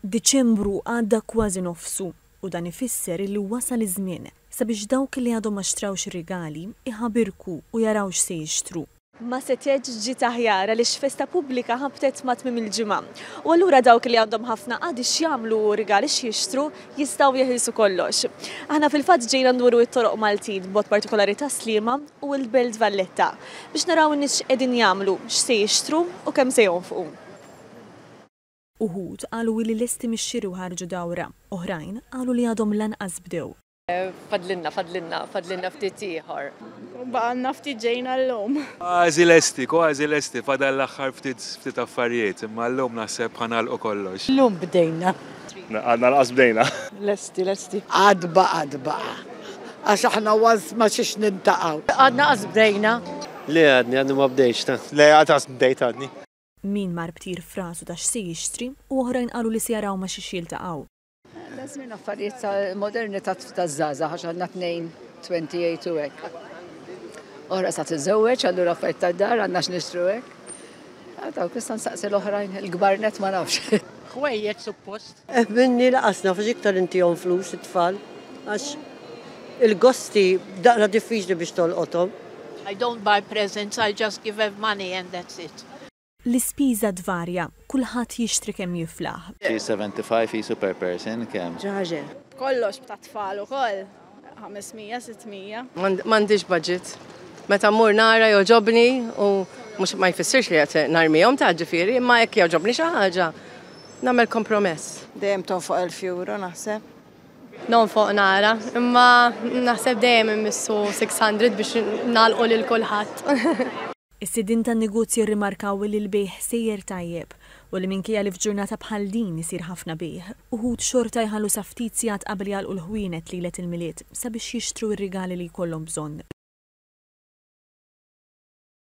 Diċembru għadda kważi nofsu u dan ifisser li wasal iż-żmien sabiex dawk li għadhom ma xtrawx ir-rigali iħabirku u jaraw x'se jixtru. Ma setgħetx ġiet aħjar għaliex festa pubblika ħabtet ma tmiem il-ġimgħa. U allura dawk li għandhom ħafna qadi x'jagħmlu rigali x'jixtru jistgħu jeħilsu kollox. Aħna fil-fatt ġejna nduru t-toroq Maltin b'mod partikolari ta' Sliema u l-Belt Valletta biex naraw in-nies x'qegħdin jagħmlu, x'se jixtru u kemm se jonfqu. Uħud qalu li lesti mix-xiri u ħarġu dawra, oħrajn qalu li għadhom lanqas bdew. Fadlinna ftit ieħor. Baqgħna ftit ġejna llum. Kważi lesti, fadal l-aħħar ftit affarijiet, imma llum naħseb ħanalqu kollox. Llum bdejna. Għadna l-qas bdejna. Lesti. Għadba. Għax aħna waz ma xiex nintaqaw. Għadna qas bdejna. Le għadni ma bdejx ta. Le għadas bdejt għadni. Min mar btir frasu ta' x'se jixtri u oħrajn qalu li se jaraw ma xi jiltaqgħu. Żmien affarijiet tal-modernità taż-żgħażagħ għax għandna 28 u hekk. Oħra sa tiżewweġ allura affarijiet tad-dar għandna x'nixtru hekk. Dawk issa nsaqsi l-oħrajn il-gbarnet ma nafx. Ħwejjeġ suppost. Minni laqasna f'ax iktar intihom flus it-tfal għax il-gosti daqra diffiċli biex tolqothom. I don't buy presents, I just give them money and that's it. L-ispiża dvarja, kulħadd jixtri kemm jiflaħ. 75 jisu per person kemm? Ġaġel. Kollox b'ta' tfal ukoll. 500, 600. M'għandix budget. Meta mmur nara joġobni u mhux ma jfissirx li qed narmihom ta' ġifieri, imma jekk joġobni xi ħaġa nagħmel kompromess. Dejjem tonfoq 1000 euro naħseb. Nonfoq nara, imma naħseb dejjem immissu 600 biex nagħlqu lil kulħadd. Is-sidin tan-negozji rrimarkaw li l-bejħ sejjer tajjeb u li minkejja li f'ġurnata bħal din isir ħafna bejħ. Uħud xorta jħallu sa ftit sigħat qabel jagħlqu l-ħwienet lejlet il-miliet sabiex jixtru r-rigali li jkollhom bżonn.